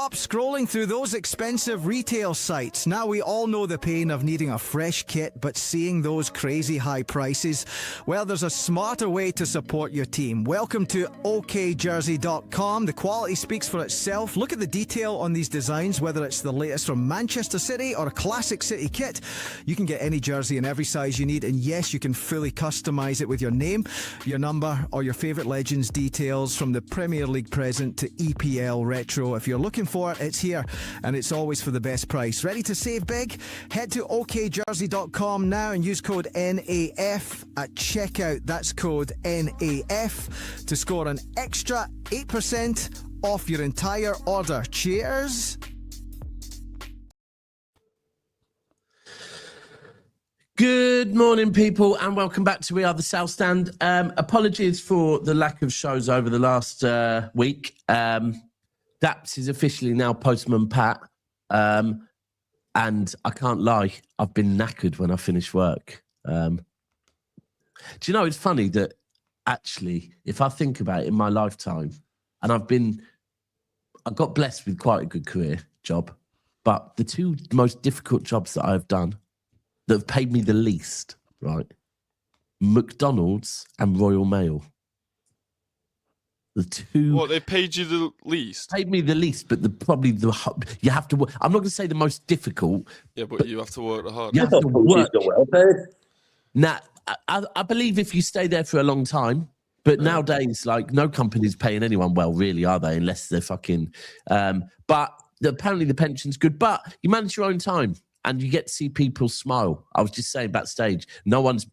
stop scrolling through those expensive retail sites. Now we all know the pain of needing a fresh kit, but seeing those crazy high prices. Well, there's a smarter way to support your team. Welcome to okjersey.com. The quality speaks for itself. Look at the detail on these designs, whether it's the latest from Manchester City or a classic City kit. You can get any jersey in every size you need, and yes, you can fully customise it with your name, your number, or your favourite legends details, from the Premier League present to EPL retro. If you're looking for it, it's here, and it's always for the best price. Ready to save big? Head to okjersey.com now and use code NAF at checkout. That's code NAF to score an extra 8% off your entire order. Cheers! Good morning, people, and welcome back to We Are the South Stand. Apologies for the lack of shows over the last week. Daps is officially now Postman Pat, and I can't lie, I've been knackered when I finish work. Do you know, it's funny that actually, if I think about it in my lifetime, and I got blessed with quite a good career job, but the two most difficult jobs that I've done that have paid me the least, right? McDonald's and Royal Mail. The two. What, they paid you the least? Paid me the least, but you have to work. I'm not going to say the most difficult. Yeah, but you have to work the hardest. You have to work. Well paid. Now, I believe if you stay there for a long time, but nowadays, like, no company's paying anyone well, really, are they? Unless they're fucking. But apparently the pension's good, but you manage your own time. And you get to see people smile. I was just saying backstage, no one's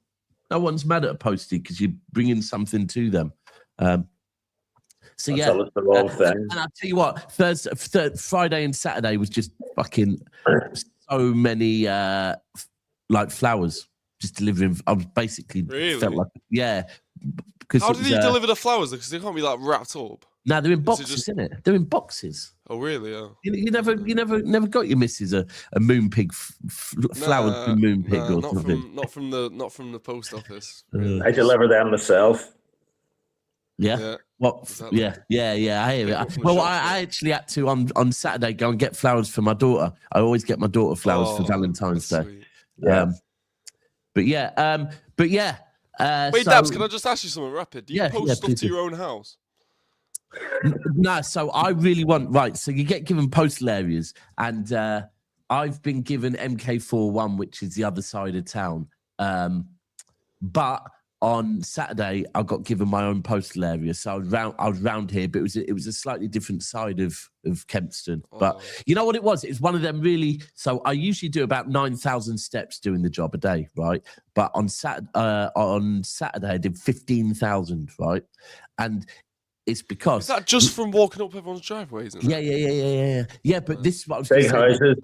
mad at a postie because you're bringing something to them. So yeah, the wrong thing. And I'll tell you what, Friday and Saturday was just fucking so many like flowers just delivering. I was basically felt like, yeah. How did he deliver the flowers? Because they can't be like wrapped up. No, they're in boxes, isn't it? They're in boxes. Oh, really? Yeah. You never got your missus a moonpig flowered moonpig or something. Not from the post office. I deliver them myself. Yeah. What? Exactly. Yeah. I hear it. Well, I actually had to on Saturday go and get flowers for my daughter. I always get my daughter flowers for Valentine's Day. Sweet. Yeah. But yeah. Wait, Dabs, can I just ask you something rapid? Do you post stuff to your own house? No, so I really want, so you get given postal areas, and I've been given MK41, which is the other side of town. But on Saturday, I got given my own postal area. So I was round here, but it was a slightly different side of Kempston. Oh. But you know what it was? It's one of them really. So I usually do about 9,000 steps doing the job a day, right? But on Saturday, I did 15,000, right? And it's because... Is that just from walking up everyone's driveway, isn't it? Yeah. Yeah, but this is what I was going to say. Houses.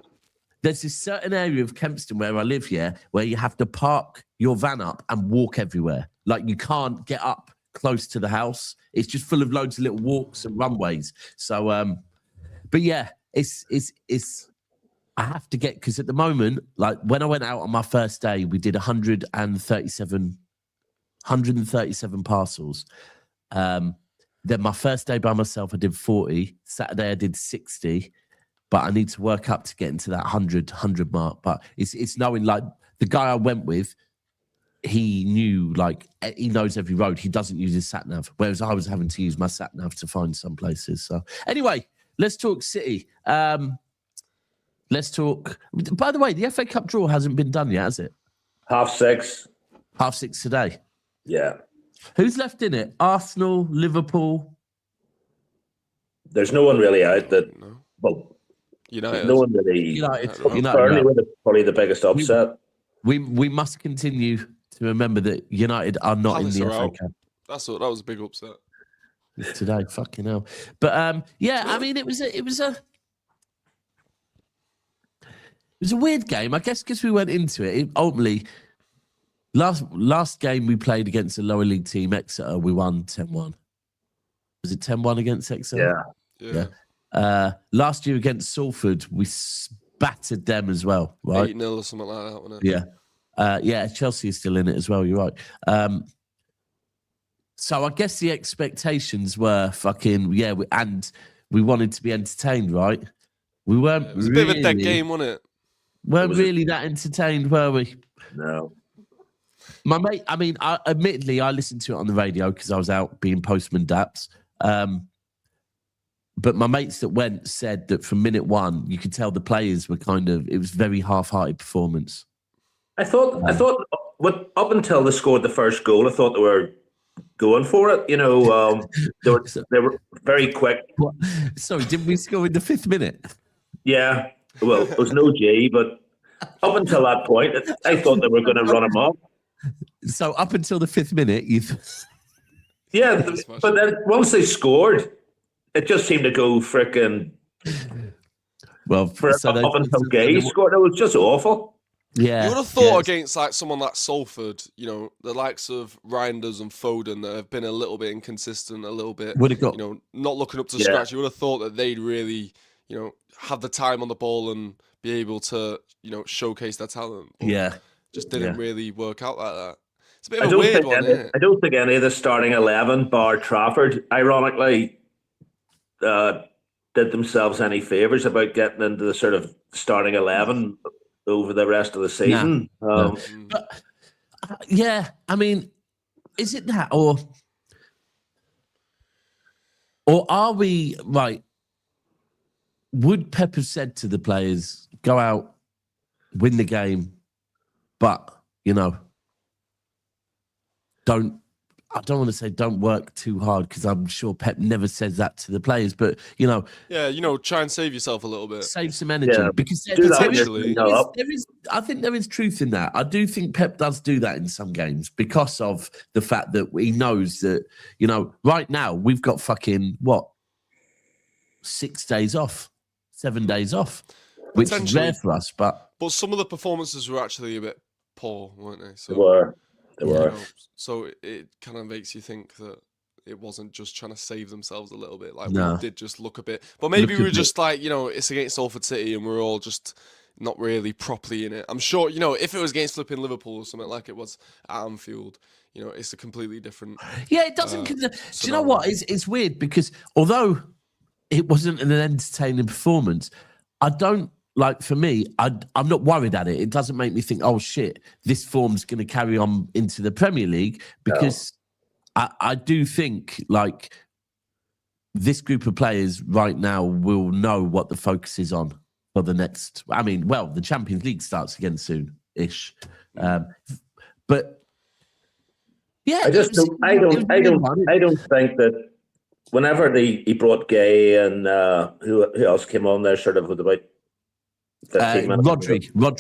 There's this certain area of Kempston where I live here where you have to park your van up and walk everywhere. Like, you can't get up close to the house. It's just full of loads of little walks and runways. So, but yeah, it's I have to get, because at the moment, like when I went out on my first day, we did 137 parcels. Then my first day by myself, I did 40. Saturday, I did 60. But I need to work up to get into that 100 mark. But it's knowing, like, the guy I went with, he knew, like, he knows every road. He doesn't use his sat-nav, whereas I was having to use my sat-nav to find some places. So anyway, let's talk City. Let's talk... By the way, the FA Cup draw hasn't been done yet, has it? 6:30. 6:30 today? Yeah. Who's left in it? Arsenal, Liverpool? There's no one really out that... No. Well... United. No one really. United. Burnley were probably the biggest upset. We must continue to remember that United are not Palace in the are FA out. Cup. That was a big upset. Today, fucking hell. But yeah, I mean, it was a weird game, I guess, because we went into it. Ultimately, last game we played against a lower league team, Exeter, we won 10-1. Was it 10-1 against Exeter? Yeah. Last year against Salford, we battered them as well, right? 8-0 or something like that, wasn't it? Yeah. Chelsea is still in it as well. You're right. So I guess the expectations were fucking and we wanted to be entertained, right? We weren't. It was a bit of a dead game, wasn't it? Weren't really that entertained, were we? No. My mate. I mean, admittedly, I listened to it on the radio because I was out being Postman Daps. But my mates that went said that from minute one, you could tell the players were it was very half-hearted performance. I thought up until they scored the first goal, I thought they were going for it. You know, they were very quick. What? Sorry, didn't we score in the 5th minute? Yeah. Well, it was no G, but up until that point, I thought they were going to run him up. So up until the 5th minute, Yeah, but then once they scored, it just seemed to go freaking. Well, up until Guehi scored, it was just awful. Yeah, you would have thought against like someone like Salford, you know, the likes of Reinders and Foden that have been a little bit inconsistent, a little bit, you know, not looking up to scratch. You would have thought that they'd really, you know, have the time on the ball and be able to, you know, showcase their talent. But just didn't really work out like that. It's a bit of a weird one, isn't it? I don't think any of the starting 11, bar Trafford, ironically, did themselves any favours about getting into the sort of starting 11 over the rest of the season. But, I mean, is it that or are we right? Would Pep have said to the players, "Go out, win the game, but you know, I don't want to say don't work too hard because I'm sure Pep never says that to the players, but you know, try and save yourself a little bit, save some energy because there is. I think there is truth in that. I do think Pep does do that in some games because of the fact that he knows that, you know, right now we've got fucking 6 days off, 7 days off, which is rare for us. But some of the performances were actually a bit poor, weren't they? So, they were. You know, so it kind of makes you think that it wasn't just trying to save themselves a little bit. Like we did just look a bit, but maybe we were just like, you know, it's against Salford City and we're all just not really properly in it. I'm sure, you know, if it was against flipping Liverpool or something like it was at Anfield, you know, it's a completely different. Yeah, it doesn't. Do you know what? It's weird because although it wasn't an entertaining performance, I don't. Like, for me, I'm not worried at it. It doesn't make me think, oh, shit, this form's going to carry on into the Premier League because I do think, like, this group of players right now will know what the focus is on for the next... I mean, well, the Champions League starts again soon-ish. But, yeah... I don't think that whenever he brought Guehi and who else came on there sort of with about... Rodri. When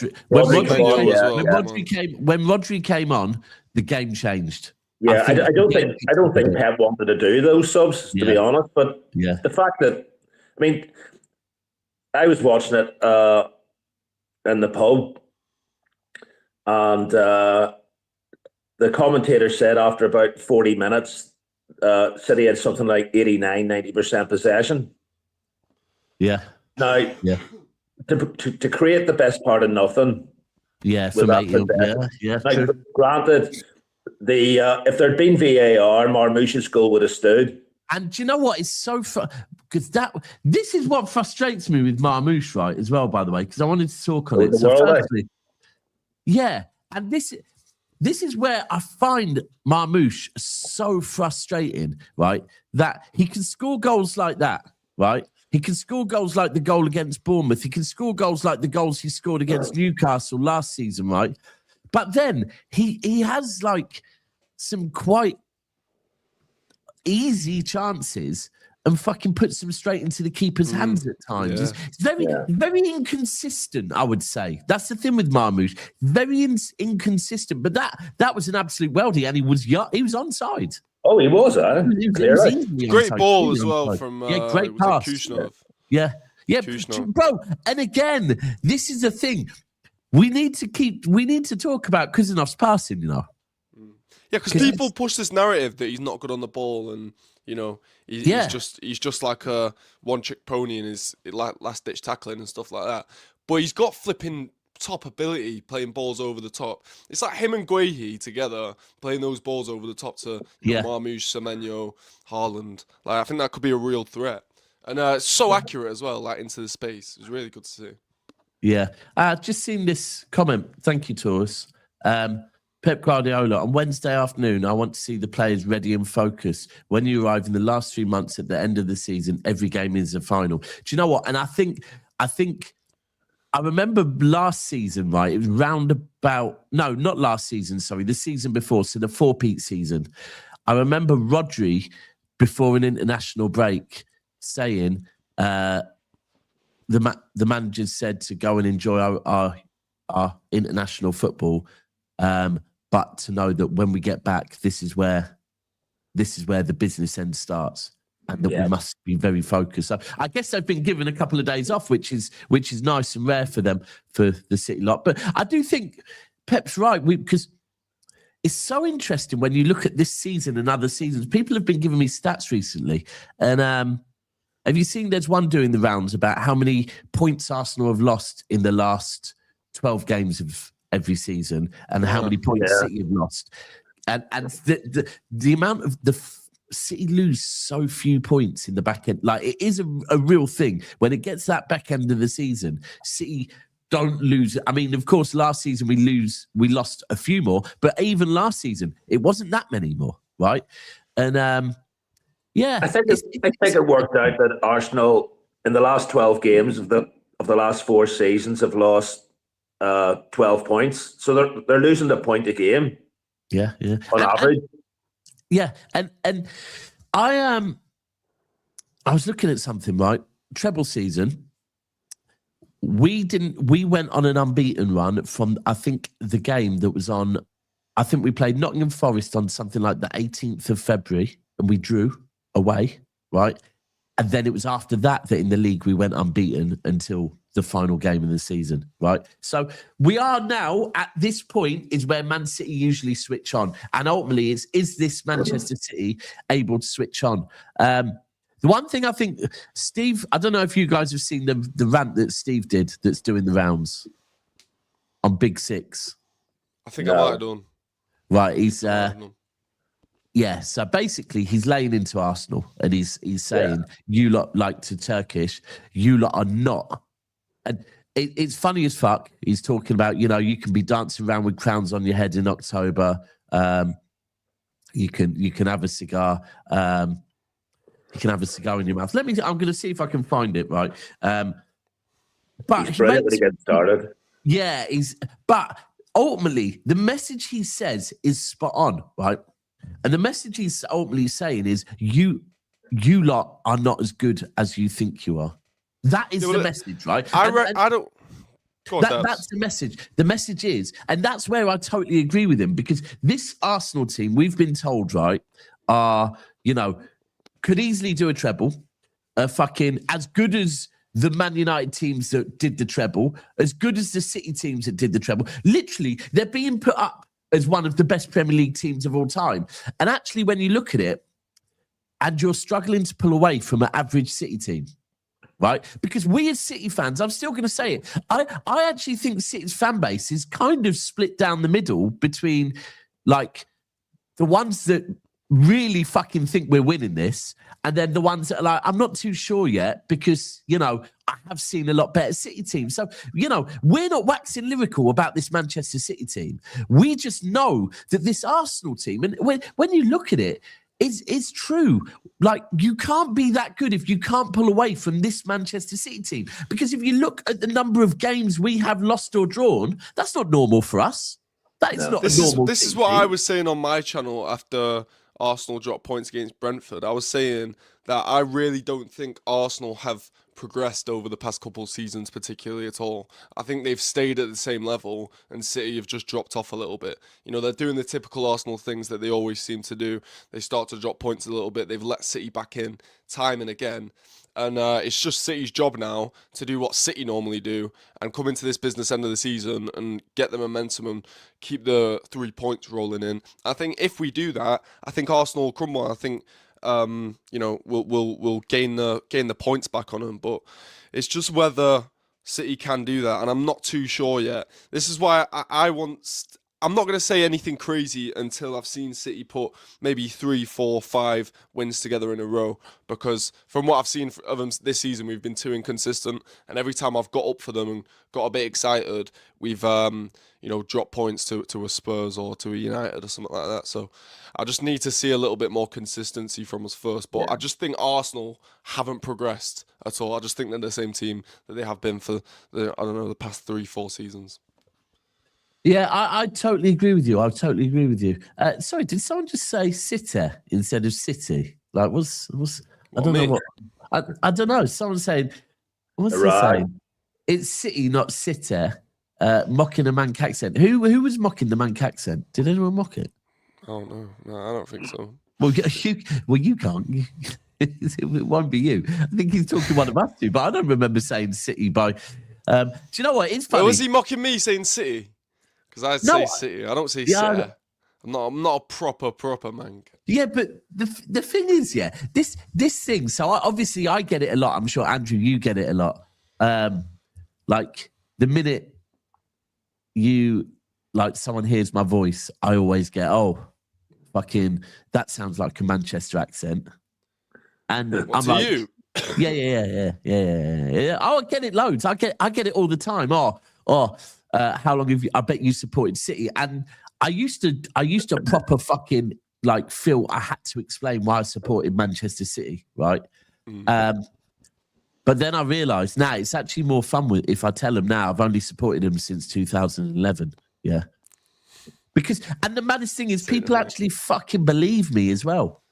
Rodri came on, the game changed. Yeah, I don't think Pep wanted to do those subs, to be honest. But the fact that, I mean, I was watching it in the pub, and the commentator said after about 40 minutes, City had something like 89-90% possession. Yeah. Now, to create the best part of nothing. Yeah, Like, granted, if there'd been VAR, Marmush's goal would have stood. And do you know what? It's so because this is what frustrates me with Marmush, right? As well, by the way, because I wanted to talk on it. So firstly, and this is where I find Marmush so frustrating, right? That he can score goals like that, right? He can score goals like the goal against Bournemouth. He can score goals like the goals he scored against Newcastle last season, right? But then he has like some quite easy chances and fucking puts them straight into the keeper's hands at times. Yeah. It's very inconsistent, I would say. That's the thing with Marmush. Very inconsistent. But that was an absolute worldie, and he was onside. Oh, he was, great ball as well from great pass. Kushnov. Yeah, bro. And again, this is the thing. We need to talk about Kuzanov's passing, you know. Yeah, because people push this narrative that he's not good on the ball, and you know, he's just like a one-trick pony in his last-ditch tackling and stuff like that. But he's got flipping top ability playing balls over the top. It's like him and Guehi together playing those balls over the top to Marmush, Semenyo, Haaland. Like, I think that could be a real threat. And so accurate as well, like into the space. It was really good to see. Yeah. Just seen this comment. Thank you, Taurus. Pep Guardiola, on Wednesday afternoon, I want to see the players ready and focused. When you arrive in the last 3 months at the end of the season, every game is a final. Do you know what? And I think I remember last season, right? It was round about, no, not last season, sorry, the season before, so the four-peat season. I remember Rodri, before an international break, saying the managers said to go and enjoy our international football, but to know that when we get back, this is where the business end starts, and that we must be very focused. So I guess they've been given a couple of days off, which is nice and rare for them, for the City lot. But I do think Pep's right, because it's so interesting when you look at this season and other seasons. People have been giving me stats recently, and have you seen there's one doing the rounds about how many points Arsenal have lost in the last 12 games of every season, and how many points City have lost, and the amount of the City lose so few points in the back end. Like, it is a real thing when it gets that back end of the season. City don't lose. I mean, of course, last season we lost a few more, but even last season it wasn't that many more, right? And I think it worked out that Arsenal in the last 12 games of the last 4 seasons have lost 12 points, so they're losing a point a game. Yeah. On average. And I was looking at something, right? Treble season. We went on an unbeaten run from, I think, the game that was on. I think we played Nottingham Forest on something like the 18th of February, and we drew away, right? And then it was after that in the league we went unbeaten until the final game of the season, right? So we are now at this point is where Man City usually switch on, and ultimately is this Manchester City able to switch on? The one thing I think, Steve, I don't know if you guys have seen the rant that Steve did that's doing the rounds on Big Six. I think I might have done. Right, he's so basically he's laying into Arsenal, and he's saying, you lot like to Turkish, you lot are not. And it's funny as fuck. He's talking about, you can be dancing around with crowns on your head in October. You can have a cigar. You can have a cigar in your mouth. I'm going to see if I can find it, right? But he's brilliant when he gets started. Yeah, but ultimately, the message he says is spot on, right? And the message he's ultimately saying is, you lot are not as good as you think you are. That is the message, right? I don't. That's the message. The message is, and that's where I totally agree with him, because this Arsenal team, we've been told, right, are, could easily do a treble, fucking as good as the Man United teams that did the treble, as good as the City teams that did the treble. Literally, they're being put up as one of the best Premier League teams of all time. And actually, when you look at it, and you're struggling to pull away from an average City team, right? Because we as City fans, I'm still going to say it, I actually think City's fan base is kind of split down the middle between, like, the ones that really fucking think we're winning this, and then the ones that are like, I'm not too sure yet, because, I have seen a lot better City teams. So, we're not waxing lyrical about this Manchester City team. We just know that this Arsenal team, and when you look at it, it's true. Like, you can't be that good if you can't pull away from this Manchester City team. Because if you look at the number of games we have lost or drawn, that's not normal for us. That is not normal. This is what I was saying on my channel after Arsenal dropped points against Brentford. I was saying that I really don't think Arsenal have progressed over the past couple of seasons particularly at all. I think they've stayed at the same level, and City have just dropped off a little bit. They're doing the typical Arsenal things that they always seem to do. They start to drop points a little bit. They've let City back in time and again. And it's just City's job now to do what City normally do and come into this business end of the season and get the momentum and keep the 3 points rolling in. I think if we do that, I think Arsenal will crumble. I think we'll gain the points back on them. But it's just whether City can do that, and I'm not too sure yet. This is why I want I'm not going to say anything crazy until I've seen City put maybe 3, 4, 5 wins together in a row. Because from what I've seen of them this season, we've been too inconsistent. And every time I've got up for them and got a bit excited, we've dropped points to a Spurs or to a United or something like that. So I just need to see a little bit more consistency from us first. But I just think Arsenal haven't progressed at all. I just think they're the same team that they have been for the past 3, 4 seasons. Yeah, I totally agree with you. I totally agree with you. Sorry, did someone just say City instead of City? Like, I don't know what. I don't know. Someone saying, what's they saying? It's City, not City. Mocking the Manc accent. Who was mocking the Manc accent? Did anyone mock it? Oh no, I don't think so. Well, you can't. It won't be you. I think he's talking one of us two, but I don't remember saying City by. Do you know what? It's funny. Was he mocking me saying City? Because I say City. I don't say City. I'm not a proper man. Yeah, but the thing is, this thing. So I get it a lot. I'm sure Andrew, you get it a lot. Like the minute someone hears my voice, I always get, fucking, that sounds like a Manchester accent. And I'm like, you? Yeah. Oh, I get it loads. I get it all the time. How long have you? I bet you supported City, and I used to proper fucking feel I had to explain why I supported Manchester City, right? But then I realised now it's actually more fun if I tell them now I've only supported them since 2011. Yeah, and the maddest thing is people actually fucking believe me as well.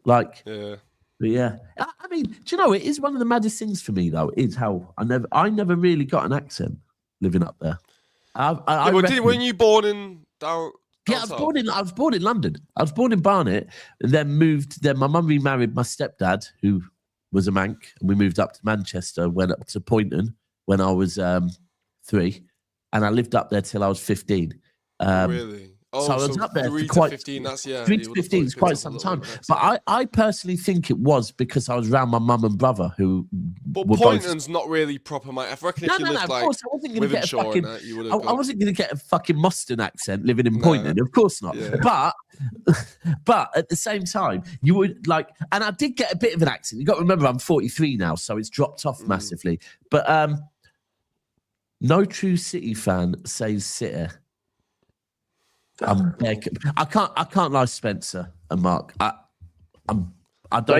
Yeah. I mean, do you know it is one of the maddest things for me though? Is how I never really got an accent living up there. Weren't you born in down? Yeah, I was born in London. I was born in Barnet, and then moved. Then my mum remarried my stepdad, who was a Manc, and we moved up to Manchester. Went up to Poynton when I was 3, and I lived up there till I was 15. Really? Oh, so I was up there 3 for quite, to 15. That's 3 to 15 is quite some time. But I personally think it was because I was around my mum and brother who. But Poynton's not really proper, mate. I reckon if you lived of course, I wasn't going to get a fucking. I wasn't going to get a fucking Mustang accent living in Poynton. Of course not. Yeah. But at the same time, you would and I did get a bit of an accent. You got to remember, I'm 43 now, so it's dropped off massively. But no true City fan says City. I can't lie, Spencer and Mark. I don't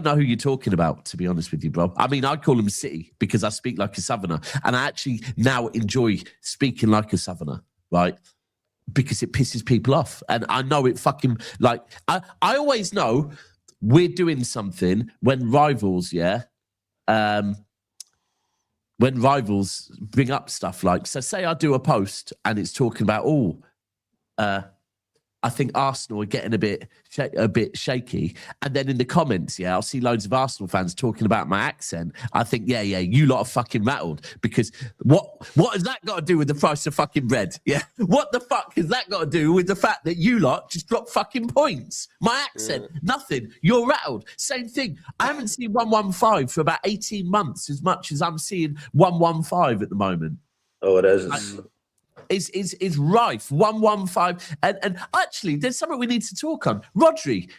know who you're talking about, to be honest with you, bro. I mean, I call them City because I speak like a Southerner, and I actually now enjoy speaking like a Southerner, right? Because it pisses people off, and I know it fucking I always know we're doing something when rivals, when rivals bring up stuff so say I do a post and it's talking about, I think Arsenal are getting a bit shaky. And then in the comments, I'll see loads of Arsenal fans talking about my accent. I think, you lot are fucking rattled because what has that got to do with the price of fucking bread? Yeah. What the fuck has that got to do with the fact that you lot just drop fucking points? My accent, nothing. You're rattled. Same thing. I haven't seen 115 for about 18 months as much as I'm seeing 115 at the moment. Oh, it is. Is rife. 115. And actually, there's something we need to talk on. Rodri,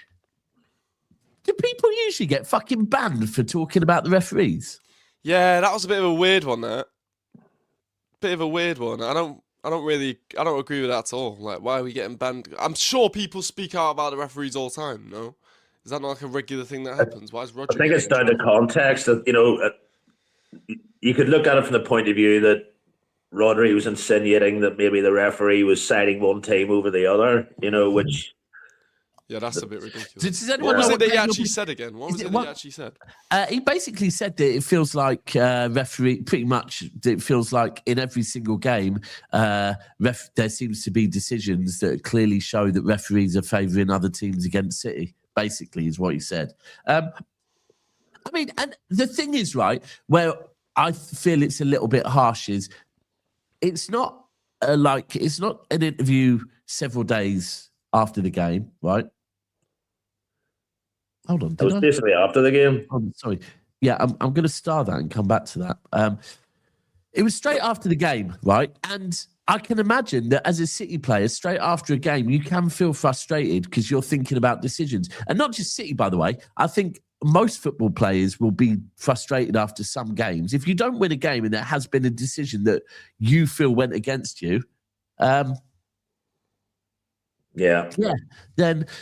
do people usually get fucking banned for talking about the referees? Yeah, that was a bit of a weird one, that. Bit of a weird one. I don't agree with that at all. Why are we getting banned? I'm sure people speak out about the referees all the time, no? Is that not a regular thing that happens? Why is Rodri? I think it's down to context. That you could look at it from the point of view that Rodri was insinuating that maybe the referee was siding one team over the other, which... Yeah, that's a bit ridiculous. What was it that he actually said again? What was it that he actually said? He basically said that it feels like referee, pretty much, it feels like in every single game, there seems to be decisions that clearly show that referees are favouring other teams against City, basically, is what he said. I mean, and the thing is, right, where I feel it's a little bit harsh is, it's not it's not an interview several days after the game, right? Hold on. It was basically after the game. Oh, sorry. Yeah, I'm going to star that and come back to that. It was straight after the game, right? And I can imagine that as a City player, straight after a game, you can feel frustrated because you're thinking about decisions. And not just City, by the way. I think most football players will be frustrated after some games. If you don't win a game and there has been a decision that you feel went against you, then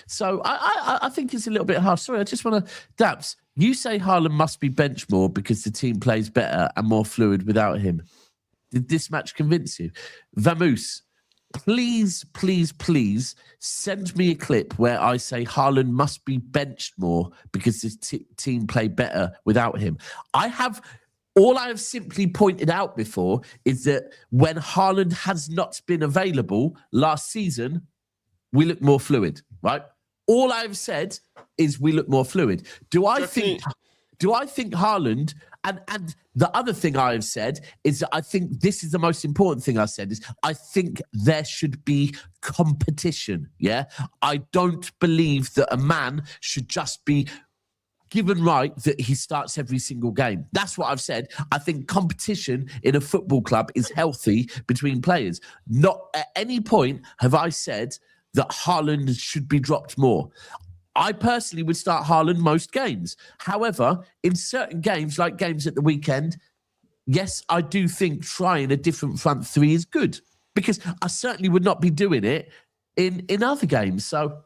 so I think it's a little bit harsh. Sorry, I just want to, Daps, you say Haaland must be benched more because the team plays better and more fluid without him. Did this match convince you? Vamoose, please send me a clip where I say Haaland must be benched more because the team play better without him. All I have simply pointed out before is that when Haaland has not been available last season, we look more fluid, right? All I've said is we look more fluid. Do I think Haaland, and the other thing I've said is that I think this is the most important thing I said is I think there should be competition, yeah? I don't believe that a man should just be given right that he starts every single game. That's what I've said. I think competition in a football club is healthy between players. Not at any point have I said that Haaland should be dropped more. I personally would start Haaland most games. However, in certain games, like games at the weekend, yes, I do think trying a different front three is good because I certainly would not be doing it in other games. So,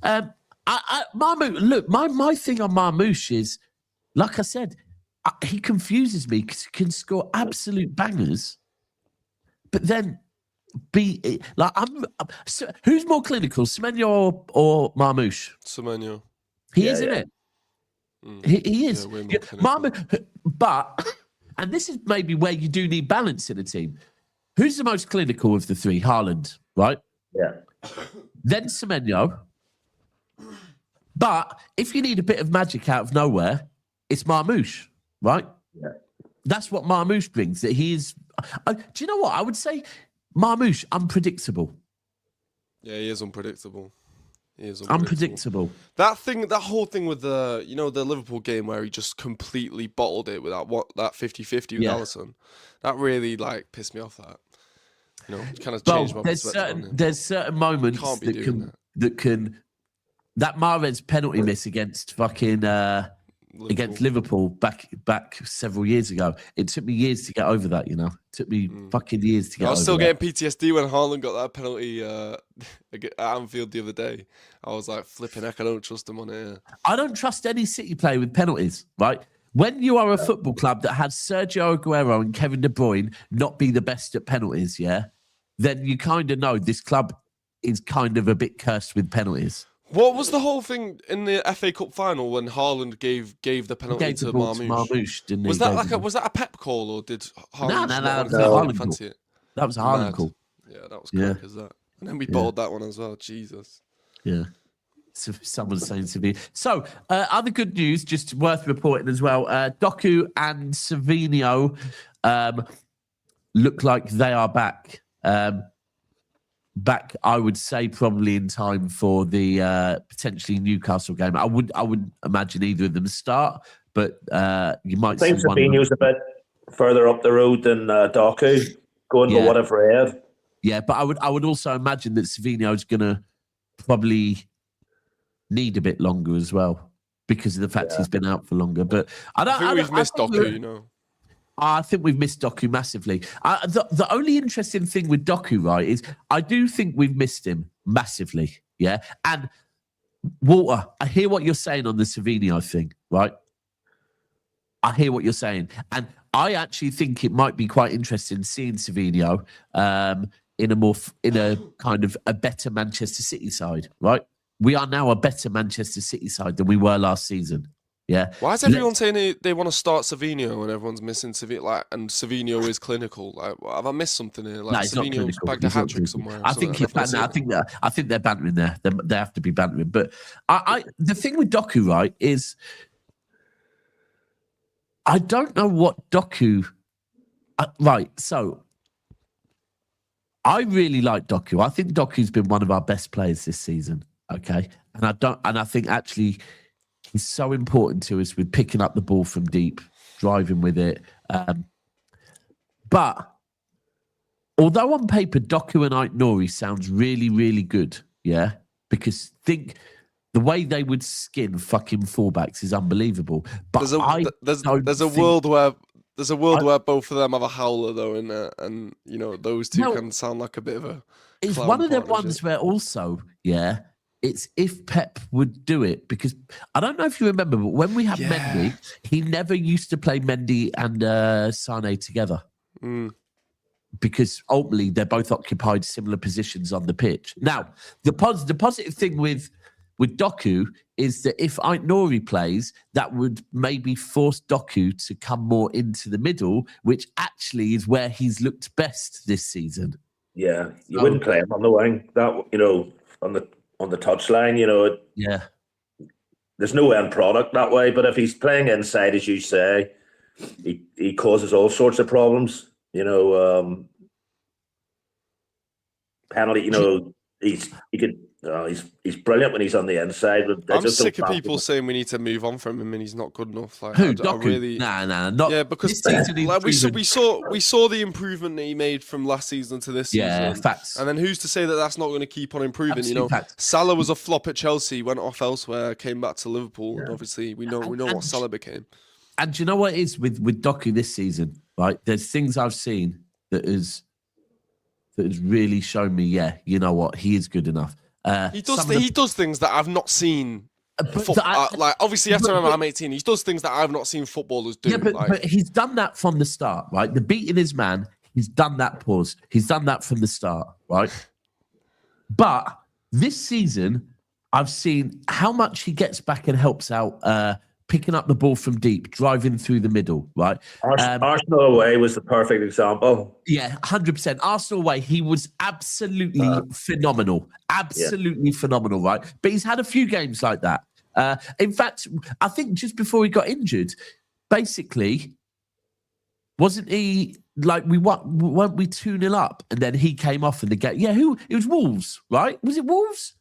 Marmoush, look, my thing on Marmush is, like I said, he confuses me because he can score absolute bangers, but then who's more clinical, Semenyo or Marmush? Semenyo. He is, isn't it? He is. Yeah, Marmush, but, and this is maybe where you do need balance in a team. Who's the most clinical of the three? Haaland, right? Yeah. Then Semenyo. But if you need a bit of magic out of nowhere, it's Marmush, right? Yeah. That's what Marmush brings. That he is. Do you know what I would say? Marmush, unpredictable. Yeah, he is unpredictable. Unpredictable. That whole thing with the Liverpool game where he just completely bottled it with that 50-50 with Alisson. That really pissed me off. That kind of changed my perspective on him. There's certain moments that Mahrez penalty miss against against Liverpool back several years ago. It took me years to get over that, It took me fucking years to get over that. I was still getting PTSD when Haaland got that penalty at Anfield the other day. I was like, flipping heck, I don't trust him on it. I don't trust any City player with penalties, right? When you are a football club that has Sergio Aguero and Kevin De Bruyne not be the best at penalties, then you kind of know this club is kind of a bit cursed with penalties. What was the whole thing in the FA Cup final when Haaland gave the penalty to Marmush? Didn't he? Was that a Pep call or did Haaland fancy it? That was a Haaland call. Yeah, that was quick as that. And then we bottled that one as well. Jesus. Yeah. So someone's saying to me. So, other good news, just worth reporting as well. Doku and Savinho look like they are back. Back, I would say, probably in time for the potentially Newcastle game. I would imagine either of them start, but you might. I think Savinho's a bit further up the road than Doku, going for what I've read. Yeah, but I would also imagine that Savinho's going to probably need a bit longer as well because of the fact he's been out for longer. But I think we've missed Doku, I think we've missed Doku massively. The only interesting thing with Doku, right, is I do think we've missed him massively, yeah? And, Walter, I hear what you're saying on the Savinho thing, right? I hear what you're saying. And I actually think it might be quite interesting seeing Savinho in a kind of a better Manchester City side, right? We are now a better Manchester City side than we were last season. Yeah. Why is everyone saying they want to start Savinho and everyone's missing Savinho? And Savinho is clinical. Have I missed something here? Savinho's bagged a hat trick somewhere. I think they're bantering there. They have to be bantering. But the thing with Doku, right, is I don't know what Doku. Right. So I really like Doku. I think Doku's been one of our best players this season. Okay, and I think actually. He's so important to us with picking up the ball from deep, driving with it. But although on paper, Doku and Aït-Nouri sounds really, really good, yeah? Because think the way they would skin fucking fullbacks is unbelievable. But there's a world where both of them have a howler though in there, and those two can sound like a bit of a. It's one of them ones where also, yeah, it's if Pep would do it, because I don't know if you remember, but when we had Mendy, he never used to play Mendy and Sane together. Because ultimately they're both occupied similar positions on the pitch. Now, the positive thing with Doku is that if Aït-Nouri plays, that would maybe force Doku to come more into the middle, which actually is where he's looked best this season. Yeah, you wouldn't play him on the wing. That on the touchline, Yeah. There's no end product that way. But if he's playing inside, as you say, he causes all sorts of problems. Penalty. He's brilliant when he's on the inside. I'm just sick of people saying we need to move on from him and he's not good enough. Like, Who? Doku? Not. Yeah, because we saw the improvement that he made from last season to this season. Yeah, facts. And then who's to say that that's not going to keep on improving? Facts. Salah was a flop at Chelsea, went off elsewhere, came back to Liverpool, and obviously we know what Salah became. And do you know what it is with Doku this season? Right, there's things I've seen that has really shown me. Yeah, you know what, he is good enough. He does things that I've not seen. Obviously, after I'm 18, he does things that I've not seen footballers do. Yeah, but he's done that from the start, right? The beating his man, he's done that pause. He's done that from the start, right? But this season, I've seen how much he gets back and helps out, picking up the ball from deep, driving through the middle, right? Arsenal away was the perfect example. Yeah, 100%. Arsenal away, he was absolutely phenomenal. Absolutely phenomenal, right? But he's had a few games like that. In fact, I think just before he got injured, basically, wasn't he like weren't we 2-0 up and then he came off in the game? Yeah, it was Wolves, right? Was it Wolves?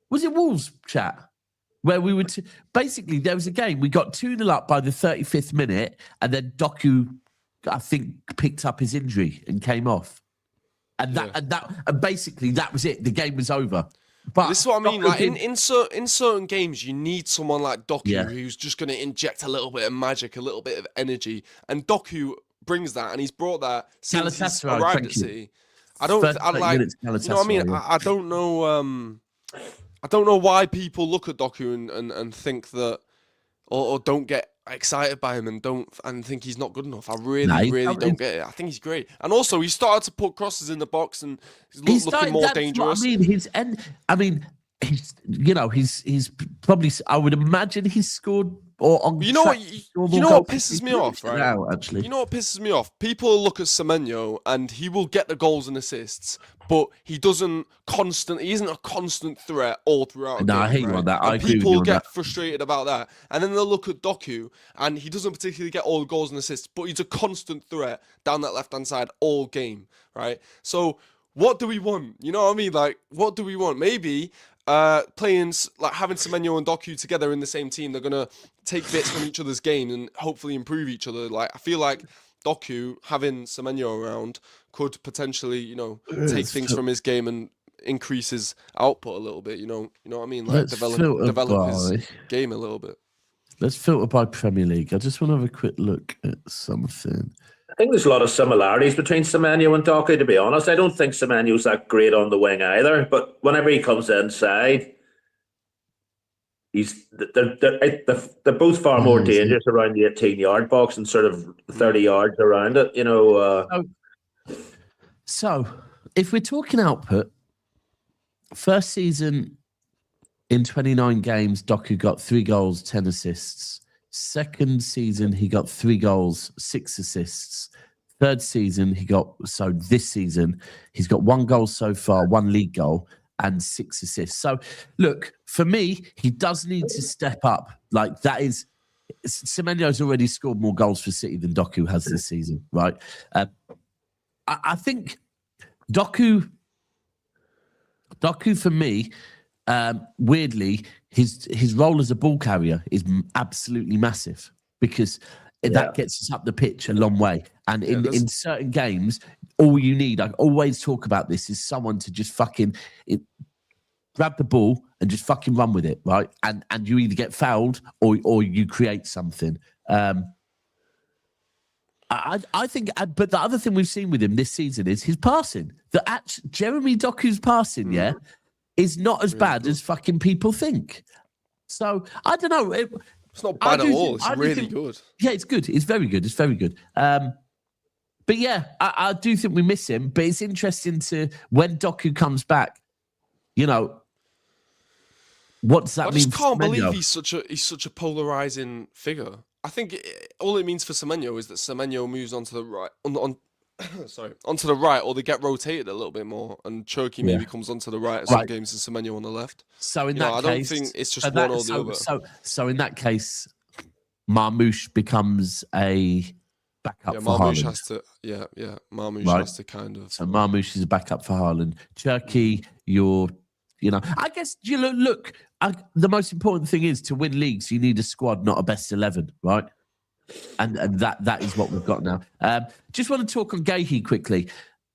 Was it Wolves, chat? Where we would basically, there was a game, we got 2-0 up by the 35th minute, and then Doku, I think, picked up his injury and came off. And basically that was it. The game was over. But this is what I mean. Like in certain games, you need someone like Doku who's just going to inject a little bit of magic, a little bit of energy. And Doku brings that, and he's brought that since he's arrived at City. I don't know. I don't know why people look at Doku and think that, or don't get excited by him and think he's not good enough. I really don't get it. I think he's great, and also he started to put crosses in the box and he's looking more dangerous. He's probably. I would imagine he's scored. You know what pisses me off, right? Actually, you know what pisses me off? People look at Semenyo and he will get the goals and assists, but he isn't a constant threat all throughout. No, I hate you on that. And people get frustrated about that, and then they'll look at Doku and he doesn't particularly get all the goals and assists, but he's a constant threat down that left hand side all game, right? So what do we want? You know what I mean? Like, what do we want? Maybe. Having Semenyo and Doku together in the same team, they're gonna take bits from each other's game and hopefully improve each other. Like, I feel like Doku having Semenyo around could potentially, take things from his game and increase his output a little bit. You know what I mean? Like develop his game a little bit. Let's filter by Premier League. I just want to have a quick look at something. I think there's a lot of similarities between Semenyo and Doku, to be honest. I don't think Semenyo's that great on the wing either, but whenever he comes inside, they're both far more dangerous around the 18-yard box and sort of 30 yards around it, So, if we're talking output, first season in 29 games, Doku got 3 goals, 10 assists. Second season, he got 3 goals, 6 assists. Third season, this season, he's got 1 goal so far, 1 league goal, and 6 assists. So, look, for me, he does need to step up. Like, that is, Semenyo's already scored more goals for City than Doku has this season, right? I think Doku for me, weirdly, his role as a ball carrier is absolutely massive, because that gets us up the pitch a long way. And in certain games, all you need, I always talk about this, is someone to just fucking grab the ball and just fucking run with it, right? And you either get fouled or you create something. I think, but the other thing we've seen with him this season is his passing. Jeremy Doku's passing, is not as bad as fucking people think. So I don't know. It's not bad at all. It's really good. Yeah, it's good. It's very good. It's very good. But yeah, I do think we miss him. But it's interesting to, when Doku comes back, you know, what does that mean? I just can't believe he's such a polarizing figure. I think all it means for Semenyo is that Semenyo moves onto the right, onto the right, or they get rotated a little bit more, and Cherki maybe comes onto the right at some games and Semenyo on the left. So in that case, I don't think it's just one or the other. So in that case, Marmush becomes a backup for Marmush Haaland. has to, Marmush has to kind of. So Marmush is a backup for Haaland. Cherki, I guess look. The most important thing is, to win leagues, you need a squad, not a best 11, right? And that is what we've got now. Just want to talk on Guehi quickly.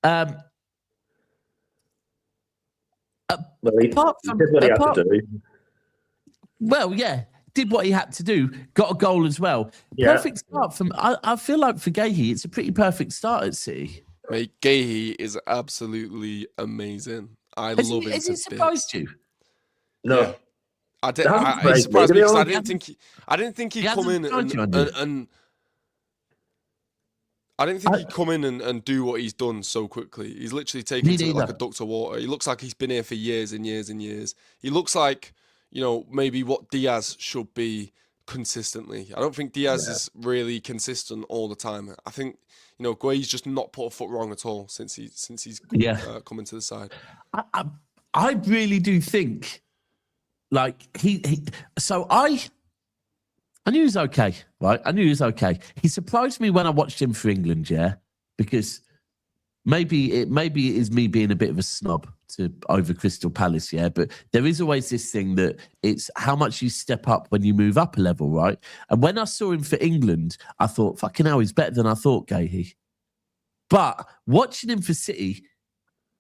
Well, he did what he had to do. Well, yeah, did what he had to do. Got a goal as well. Yeah. Perfect start from. I feel like for Guehi, it's a pretty perfect start at City. Mate, Guehi is absolutely amazing. I love him. Has he surprised you? No. Yeah. He surprised me because I didn't think he'd come in and I didn't think he'd come in and do what he's done so quickly. He's literally taken to it like a duck to water. He looks like he's been here for years and years and years. He looks like, maybe what Diaz should be consistently. I don't think Diaz is really consistent all the time. I think, Guehi's just not put a foot wrong at all since he's come into the side. I really do think, like, so I knew he was okay, right? I knew he was okay. He surprised me when I watched him for England, because maybe it is me being a bit of a snob over Crystal Palace, but there is always this thing that it's how much you step up when you move up a level, right? And when I saw him for England, I thought, fucking hell, he's better than I thought, Guehi. But watching him for City,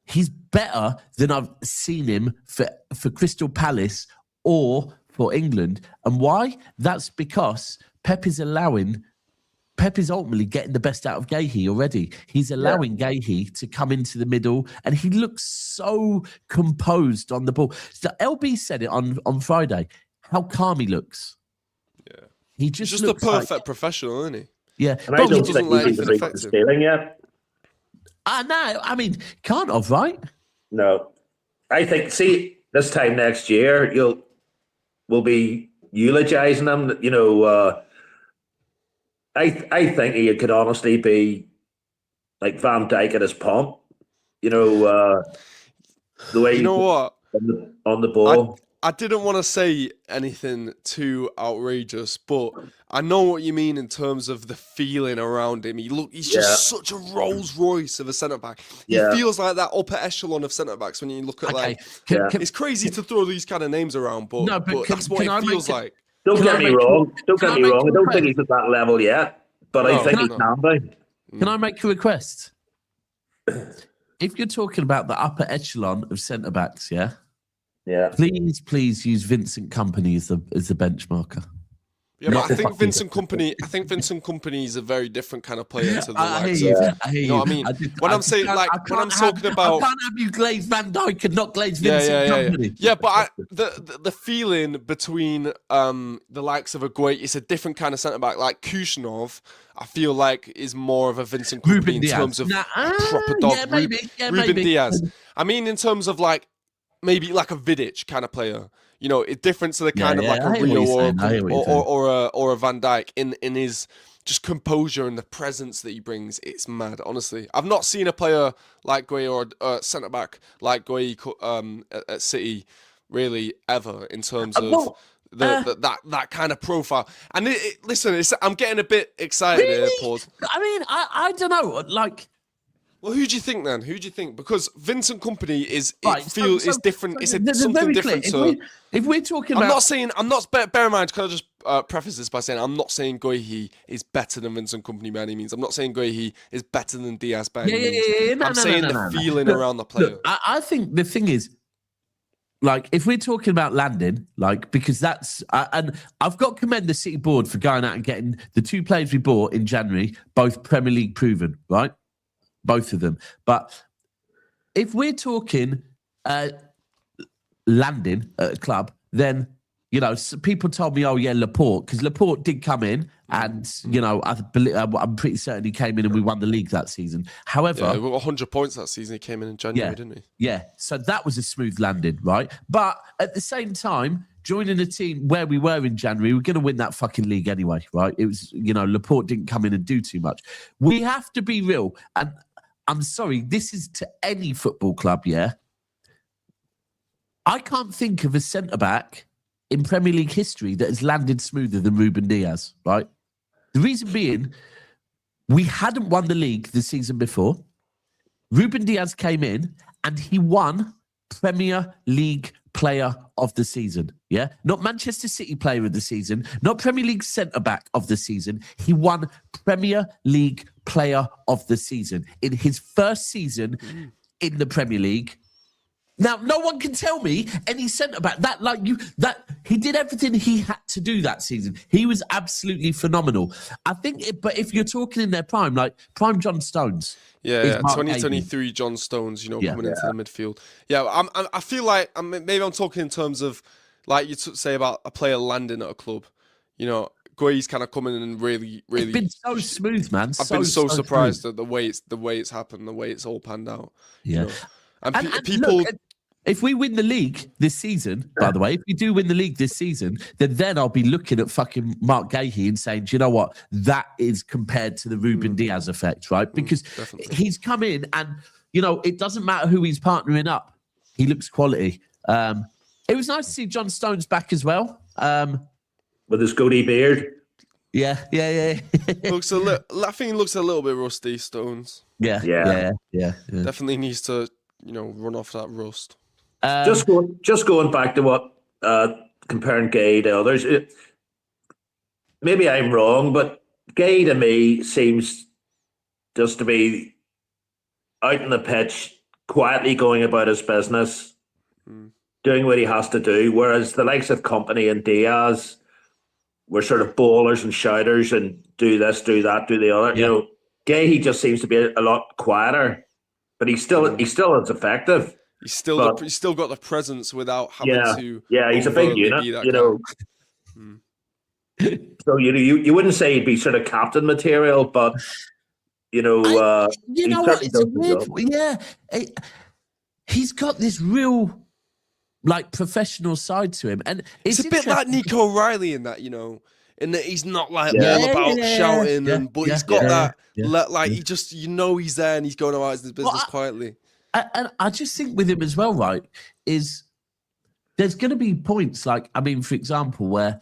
he's better than I've seen him for Crystal Palace or for England. And why? That's because Pep is ultimately getting the best out of Guehi already. He's allowing Guehi to come into the middle, and he looks so composed on the ball. So LB said it on Friday, how calm he looks. Yeah. He's just a perfect professional, isn't he? Yeah. And I don't think he's even reached the ceiling yet. No, I mean, can't have, right? No. I think, this time next year, we'll be eulogizing him. I think he could honestly be like Van Dijk at his pomp. The way what? On the ball. I didn't want to say anything too outrageous, but I know what you mean in terms of the feeling around him. He's just such a Rolls Royce of a centre back. He feels like that upper echelon of centre backs when you look at it's crazy to throw these kind of names around, but that's what it feels like. Don't get me wrong. I don't think he's at that level yet, but I think he can be. Can I make a request? If you're talking about the upper echelon of centre backs, please use Vincent Kompany as the benchmarker. Yeah, but I think Vincent Kompany is a very different kind of player to the likes of. I hear you. You know what I mean? When I'm talking about, I can't have you glaze Van Dijk and not glaze Vincent Kompany. Yeah, but the feeling between the likes of a Guehi, it's a different kind of centre back. Like Kushnov, I feel like is more of a Vincent Kompany in terms of proper dog. Yeah, maybe. Ruben Diaz. I mean, in terms of maybe like a Vidic kind of player. It's different to the kind of like a Rio or a Van Dijk in his just composure and the presence that he brings. It's mad, honestly. I've not seen a player like Guehi or a centre back like Guehi at City really ever in terms of that kind of profile. And listen, I'm getting a bit excited here, Pause. I mean, I don't know. Like, Well, who do you think then? Who do you think? Because Vincent Kompany is different. It's something different. If we're talking I'm about, I'm not. Bear in mind, can I just preface this by saying I'm not saying Guehi is better than Vincent Kompany by any means. I'm not saying Guehi is better than Diaz by any means. I'm saying the feeling around the player. Look, I think the thing is, like, if we're talking about landing, like, because that's, and I've got to commend the City board for going out and getting the 2 players we bought in January, both Premier League proven, right? Both of them. But if we're talking landing at a club, then, you know, people told me, oh, yeah, Laporte, because Laporte did come in and, you know, I'm pretty certain he came in and we won the league that season. However... Yeah, we got 100 points that season. He came in January, didn't he? Yeah, so that was a smooth landing, right? But at the same time, joining a team where we were in January, we're going to win that fucking league anyway, right? It was, you know, Laporte didn't come in and do too much. We have to be real. And I'm sorry, this is to any football club, yeah? I can't think of a centre-back in Premier League history that has landed smoother than Ruben Diaz, right? The reason being, we hadn't won the league the season before. Ruben Diaz came in and he won Premier League Player of the Season, yeah? Not Manchester City Player of the Season, not Premier League centre-back of the season. He won Premier League Player of the Season in his first season in the Premier League. Now, no one can tell me any centre-back that he did everything he had to do that season. He was absolutely phenomenal. I think, but if you're talking in their prime, like prime John Stones. Yeah, 2023 John Stones, you know, coming into the midfield. Yeah, I feel like maybe I'm talking in terms of, like you say about a player landing at a club. You know, Guehi's kind of coming in and really. It's been so smooth, man. I've been so surprised at the way it's happened, the way it's all panned out. Yeah, you know? and people. Look, if we win the league this season, by the way, if we do win the league this season, then I'll be looking at fucking Marc Guehi and saying, do you know what? That is compared to the Ruben Diaz effect, right? Because he's come in and, you know, it doesn't matter who he's partnering up. He looks quality. It was nice to see John Stones back as well. With his goatee beard. Yeah. I think he looks a little bit rusty, Stones. Yeah. Definitely needs to, you know, run off that rust. Just going back to what comparing Guehi to others. Maybe I'm wrong, but Guehi to me seems just to be out on the pitch, quietly going about his business, doing what he has to do. Whereas the likes of Kompany and Diaz were sort of ballers and shouters and do this, do that, do the other. You know, Guehi just seems to be a lot quieter, but he's still as effective. He's still got the presence without having to. Yeah, he's a big unit, you know. So you wouldn't say he'd be sort of captain material, but you know, you know what? It's weird. He's got this real, like, professional side to him, and it's a bit like Nico Riley in that, you know, in that he's not like all about shouting, but he's got that, like he just, you know, he's there and he's going about his business quietly. And I just think with him as well, right, is there's going to be points like, I mean, for example, where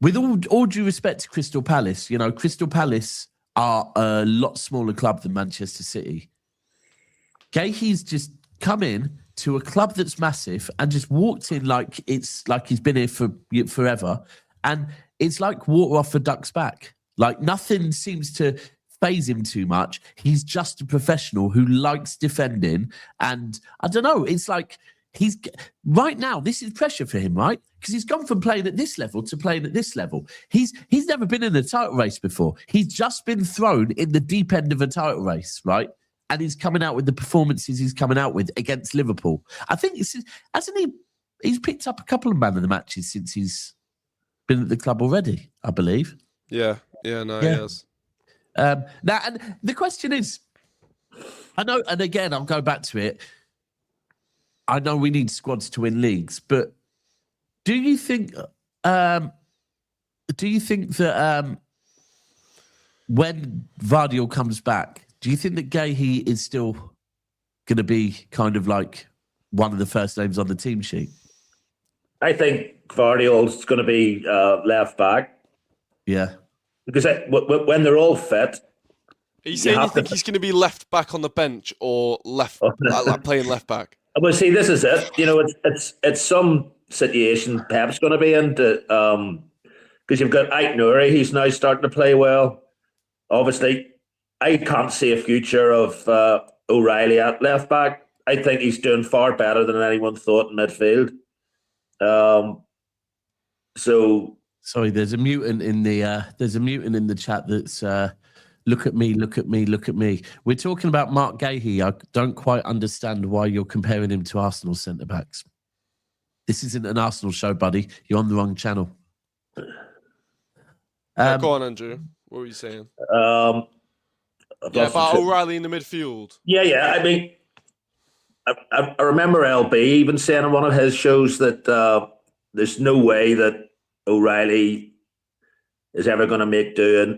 with all due respect to Crystal Palace, you know, Crystal Palace are a lot smaller club than Manchester City. Guehi's just come in to a club that's massive and just walked in like it's like he's been here for forever. And it's like water off a duck's back. Like nothing seems to phase him too much. He's just a professional who likes defending. And I don't know, it's like he's right now, this is pressure for him, right? Because he's gone from playing at this level to playing at this level. He's never been in a title race before. He's just been thrown in the deep end of a title race, right? And he's coming out with the performances he's coming out with against Liverpool. I think he's picked up a couple of man of the matches since he's been at the club already, I believe. He has. Now, and the question is, I know, and again, I'll go back to it. I know we need squads to win leagues, but do you think that when Vardiol comes back, do you think that Guehi is still going to be kind of like one of the first names on the team sheet? I think Vardiol's going to be left back. Yeah. Because when they're all fit, Are you saying you think he's going to be left back on the bench or left, like playing left back? Well, see, this is it. It's some situation Pep's going to be in, because you've got Ike Nouri. He's now starting to play well. Obviously, I can't see a future of O'Reilly at left back. I think he's doing far better than anyone thought in midfield. Sorry, there's a mutant in the chat that's look at me, look at me, look at me. We're talking about Marc Guehi. I don't quite understand why you're comparing him to Arsenal centre backs. This isn't an Arsenal show, buddy. You're on the wrong channel. Go on, Andrew. What were you saying? About O'Reilly in the midfield. Yeah. I mean, I remember LB even saying on one of his shows that there's no way that O'Reilly is ever going to make do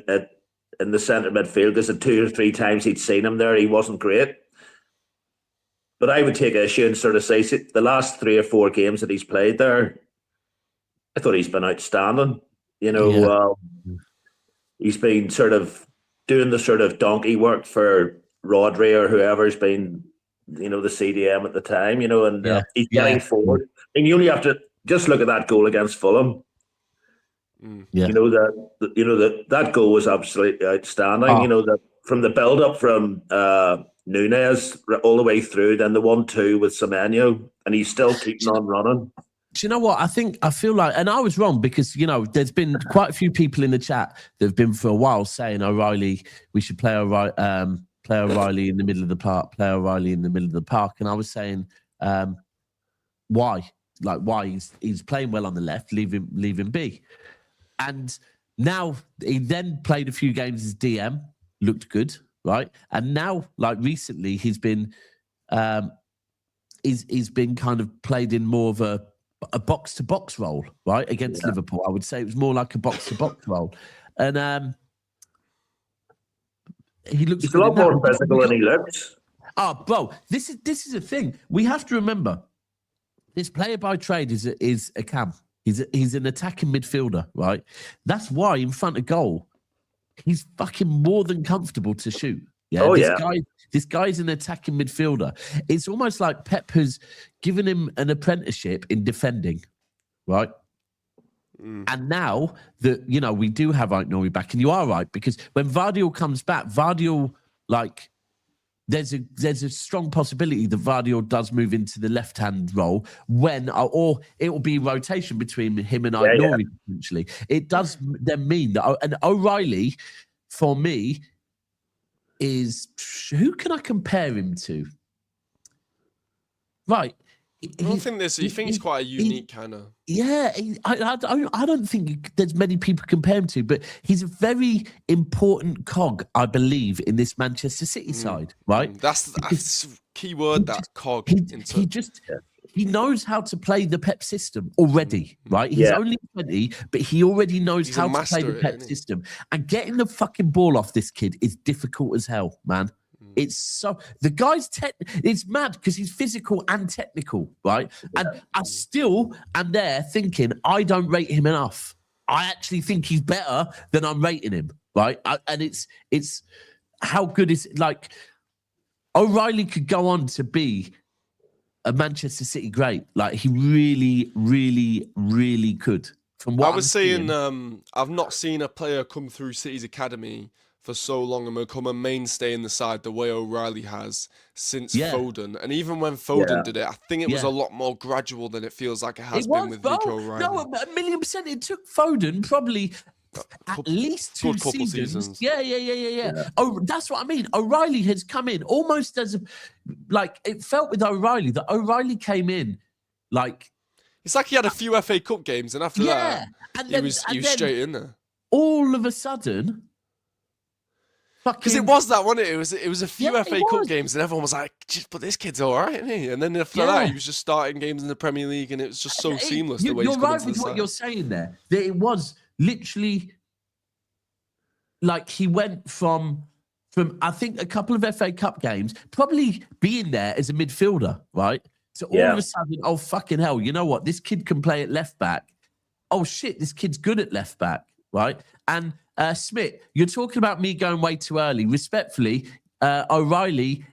in the centre midfield, because the 2 or 3 times he'd seen him there, he wasn't great. But I would take issue and sort of say the last 3 or 4 games that he's played there, I thought he's been outstanding. He's been sort of doing the sort of donkey work for Rodri or whoever's been, the CDM at the time, and he's getting forward. And you only have to just look at that goal against Fulham. Yeah. That goal was absolutely outstanding. That from the build up from Nunez all the way through, then the 1-2 with Semenyo, and he's still keeping on running. Do you know what? I feel like, and I was wrong, because, there's been quite a few people in the chat that have been for a while saying O'Reilly, we should play O'Reilly in the middle of the park, play O'Reilly in the middle of the park. And I was saying, why? Like, why? He's playing well on the left, leave him be. And now he then played a few games as DM, looked good, right? And now, like recently, he's been kind of played in more of a box-to-box role, right, against Liverpool. I would say it was more like a box-to-box role. And he's a lot more physical than he looks. Oh, bro, this is a thing. We have to remember, this player by trade is a cam. He's an attacking midfielder, right? That's why in front of goal, he's fucking more than comfortable to shoot. Yeah. This guy's an attacking midfielder. It's almost like Pep has given him an apprenticeship in defending, right? And now that, we do have Ike Nouri back, and you are right, because when Vardiol comes back, there's a strong possibility that Vardiol does move into the left-hand role or it will be rotation between him and Ike Nouri, potentially. It does then mean that, and O'Reilly, for me, is, who can I compare him to? Right. I don't think you think he's quite a unique kind of. Yeah, I don't think there's many people compare him to, but he's a very important cog, I believe, in this Manchester City side, right? That's key word, that cog. He knows how to play the Pep system already, right? He's only 20, but he already knows how to play the Pep system. And getting the fucking ball off this kid is difficult as hell, man. It's so, the guy's it's mad because he's physical and technical, right? And I still am there thinking I don't rate him enough. I actually think he's better than I'm rating him, right? And it's how good is, like, O'Reilly could go on to be a Manchester City great. Like, he really, really, really could. From what I was saying, I've not seen a player come through City's academy for so long and become a mainstay in the side the way O'Reilly has since Foden. And even when Foden did it, I think it was a lot more gradual than it feels like it has been with Nico O'Reilly. No, 1,000,000%. It took Foden probably at least 2 seasons. Yeah. Oh, that's what I mean. O'Reilly has come in almost as it felt with O'Reilly that O'Reilly came in like, it's like he had a few FA Cup games, and after that, he was straight in there. All of a sudden, because it was that, wasn't it? It was a few FA Cup games, and everyone was like, "But this kid's all right, isn't he?" And then after that, he was just starting games in the Premier League, and it was just so seamless the way he's coming to the side. You're right with what you're saying there. That it was literally like he went from I think a couple of FA Cup games, probably being there as a midfielder, right? So all of a sudden, oh fucking hell, you know what? This kid can play at left back. Oh shit, this kid's good at left back, right? And Smith, you're talking about me going way too early. Respectfully, O'Reilly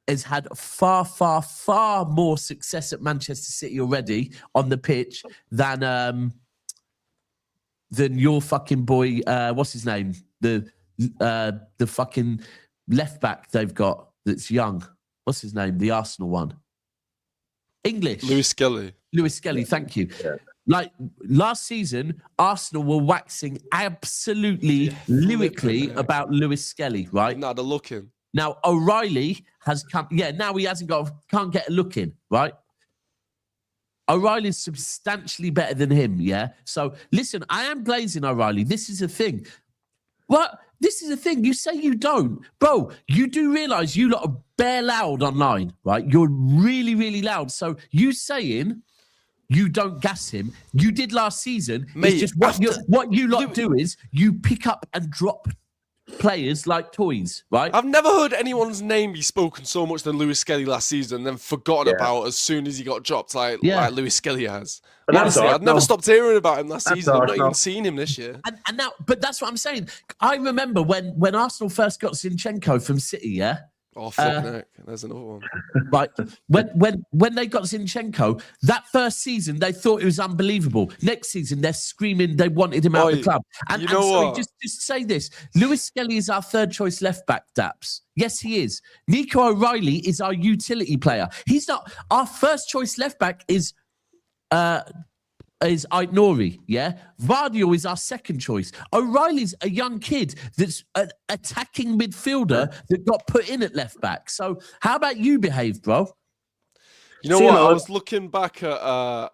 has had far, far, far more success at Manchester City already on the pitch than your fucking boy. What's his name? The fucking left back they've got that's young. What's his name? The Arsenal one. English. Lewis Skelly. Thank you. Yeah. Like last season, Arsenal were waxing absolutely lyrically about Lewis Skelly, right? Now they're looking. Now O'Reilly has come. Yeah, now he can't get a look in, right? O'Reilly's substantially better than him, yeah? So listen, I am glazing O'Reilly. This is a thing. What? This is a thing. You say you don't. Bro, you do realise you lot are bare loud online, right? You're really, really loud. So you saying you don't gas him, you did last season. Mate, it's just what you lot do is you pick up and drop players like toys, right? I've never heard anyone's name be spoken so much than Lewis Skelly last season and then forgotten about as soon as he got dropped like Lewis Skelly has. But honestly, I've never stopped hearing about him last season. I've not even seen him this year. And now, but that's what I'm saying. I remember when Arsenal first got Zinchenko from City, yeah? Oh, fucking heck. There's another one. Right. When they got Zinchenko, that first season, they thought it was unbelievable. Next season, they're screaming they wanted him out of the club. And, just say this. Lewis Skelly is our third choice left back, Daps. Yes, he is. Nico O'Reilly is our utility player. He's not. Our first choice left back is Aït-Nouri, yeah? Vardio is our second choice. O'Reilly's a young kid that's an attacking midfielder that got put in at left back. So how about you behave, bro? You know what? I was looking back at... I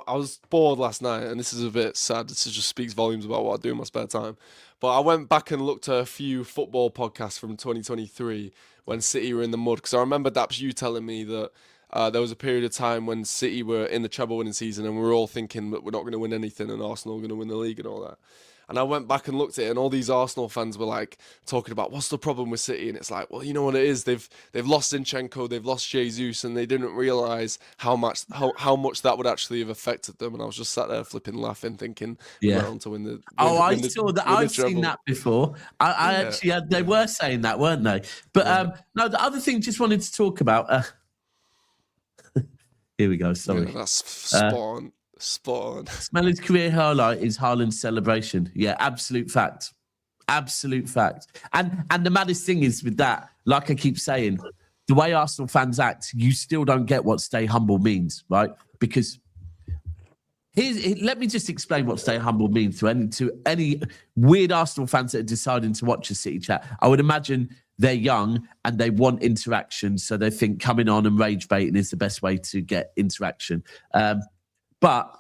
was bored last night, and this is a bit sad. This just speaks volumes about what I do in my spare time. But I went back and looked at a few football podcasts from 2023 when City were in the mud. Because I remember, Daps, you telling me that there was a period of time when City were in the treble winning season and we were all thinking that we're not going to win anything and Arsenal are going to win the league and all that. And I went back and looked at it and all these Arsenal fans were like talking about what's the problem with City, and it's like, well, you know what it is, they've lost Zinchenko, they've lost Jesus, and they didn't realise how much that would actually have affected them. And I was just sat there flipping laughing thinking to win the saw that. I've seen that before. I actually had, they were saying that, weren't they? But no, the other thing just wanted to talk about here we go. Sorry. Yeah, that's spot on. Spot on. Smelly's career highlight is Haaland's celebration. Yeah, absolute fact. Absolute fact. And the maddest thing is with that, like I keep saying, the way Arsenal fans act, you still don't get what stay humble means, right? Because let me just explain what stay humble means to any weird Arsenal fans that are deciding to watch a City chat. I would imagine they're young and they want interaction, so they think coming on and rage baiting is the best way to get interaction. But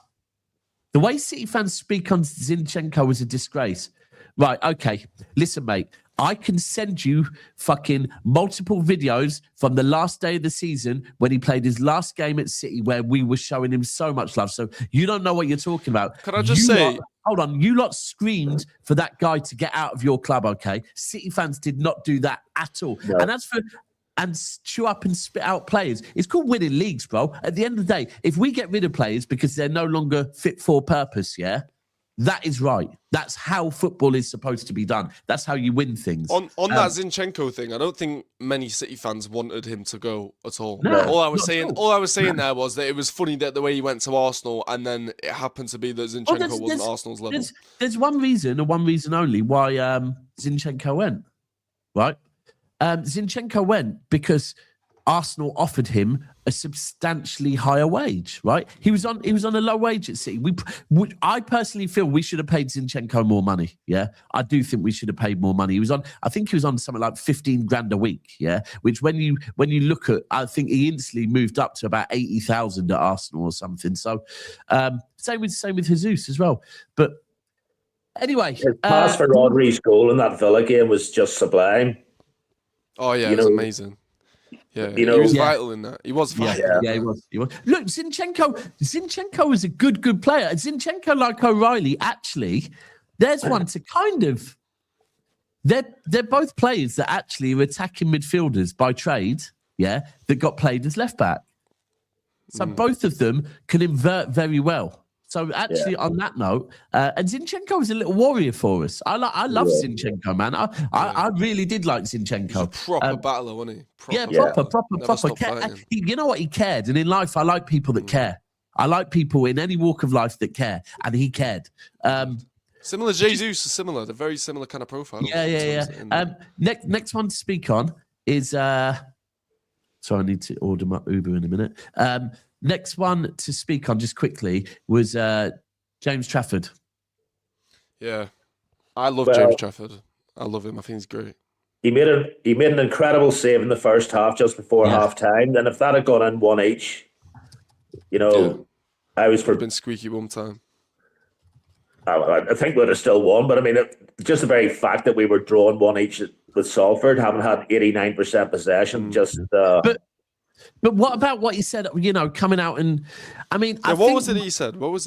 the way City fans speak on Zinchenko was a disgrace. Right, okay, listen, mate. I can send you fucking multiple videos from the last day of the season when he played his last game at City where we were showing him so much love. So you don't know what you're talking about. Can I just say... Hold on, you lot screamed for that guy to get out of your club, okay? City fans did not do that at all. No. And as for... and chew up and spit out players. It's called winning leagues, bro. At the end of the day, if we get rid of players because they're no longer fit for purpose, yeah, that is right. That's how football is supposed to be done. That's how you win things. On that Zinchenko thing, I don't think many City fans wanted him to go at all. No, all I was saying there was that it was funny that the way he went to Arsenal, and then it happened to be that Zinchenko wasn't Arsenal's level. There's one reason, and one reason only, why Zinchenko went, right? Zinchenko went because Arsenal offered him a substantially higher wage, right? He was on a low wage at City. I personally feel we should have paid Zinchenko more money. Yeah, I do think we should have paid more money. I think he was on something like 15 grand a week. Yeah, which when you look at, I think he instantly moved up to about 80,000 at Arsenal or something. So same with Jesus as well. But anyway, his pass for Rodri's goal in that Villa game was just sublime. Oh yeah, it was amazing. Yeah, he was vital in that. He was vital. Yeah, he was. Look, Zinchenko was a good player. Zinchenko, like O'Reilly, actually, there's one to kind of... They're both players that actually are attacking midfielders by trade, yeah, that got played as left-back. So both of them can invert very well. So actually, on that note, and Zinchenko was a little warrior for us. I love Zinchenko, man. I really did like Zinchenko. He's a proper battler, wasn't he? Proper. You know what? He cared. And in life, I like people that care. I like people in any walk of life that care. And he cared. Similar, Jesus is similar. They're very similar kind of profile. Yeah. Next one to speak on is... sorry, I need to order my Uber in a minute. Next one to speak on, just quickly, was James Trafford. Yeah, I love James Trafford. I love him. I think he's great. He made an incredible save in the first half, just before half time. And if that had gone in one each, I was been squeaky one time. I think we'd have still won, but I mean, just the very fact that we were drawn one each with Salford, having had 89% possession, But what about what he said, coming out and... I mean... what was it he said? What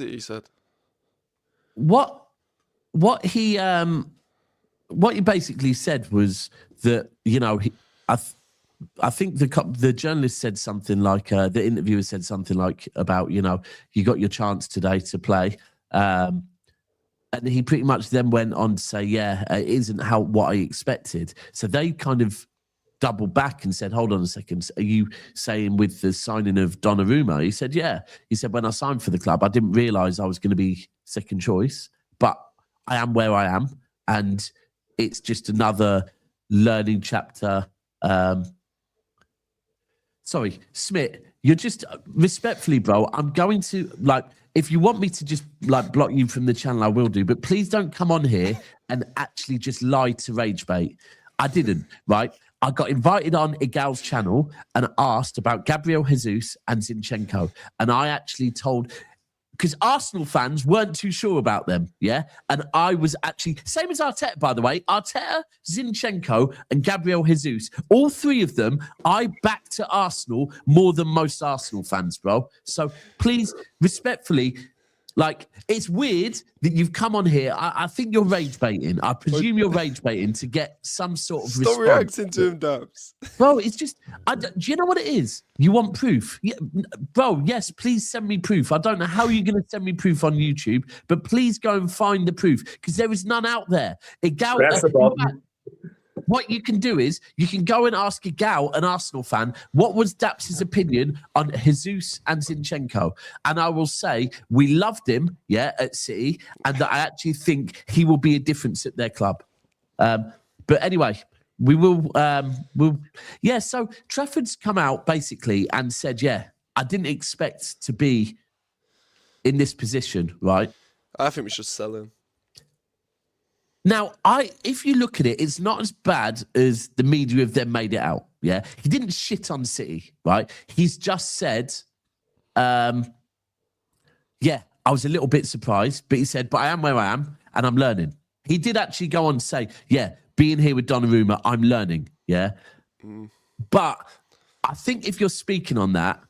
he basically said was that, I think the journalist said something like... the interviewer said something like about, you got your chance today to play. And he pretty much then went on to say, it isn't what I expected. So they kind of doubled back and said, hold on a second, are you saying with the signing of Donnarumma? He said, yeah. He said, when I signed for the club, I didn't realise I was going to be second choice, but I am where I am, and it's just another learning chapter. Sorry, Smith, you're just, respectfully, bro, I'm going to, if you want me to just, block you from the channel, I will do, but please don't come on here and actually just lie to rage bait. I didn't, right? I got invited on Igal's channel and asked about Gabriel Jesus and Zinchenko. And I actually told, because Arsenal fans weren't too sure about them, yeah? And I was actually, same as Arteta, by the way, Arteta, Zinchenko, and Gabriel Jesus, all three of them, I back to Arsenal more than most Arsenal fans, bro. So please, respectfully, it's weird that you've come on here. I think you're rage baiting. I presume you're rage baiting to get some sort of response. Stop reacting to him, Dabs. Bro, it's just... do you know what it is? You want proof? Yeah, bro, yes, please send me proof. I don't know how you're going to send me proof on YouTube, but please go and find the proof, because there is none out there. What you can do is you can go and ask Igal, an Arsenal fan, what was Daps's opinion on Jesus and Zinchenko? And I will say we loved him, at City, and that I actually think he will be a difference at their club. But anyway, we will. So Trafford's come out basically and said, I didn't expect to be in this position, right? I think we should sell him. Now, if you look at it, it's not as bad as the media have then made it out, yeah? He didn't shit on City, right? He's just said, I was a little bit surprised, but he said, but I am where I am, and I'm learning. He did actually go on to say, being here with Donnarumma, I'm learning, yeah? But I think if you're speaking on that,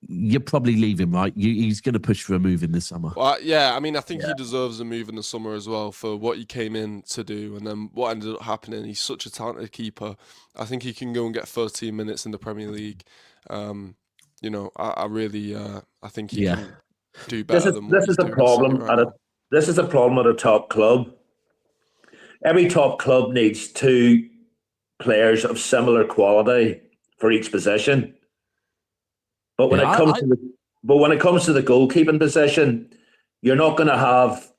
you're probably leaving, right? He's going to push for a move in the summer. Well, I mean, I think he deserves a move in the summer as well for what he came in to do, and then what ended up happening. He's such a talented keeper. I think he can go and get 13 minutes in the Premier League. I really, I think he can do better than what he's doing. This is a problem at a top club. Every top club needs two players of similar quality for each position. But when it comes to the goalkeeping position, you're not going to have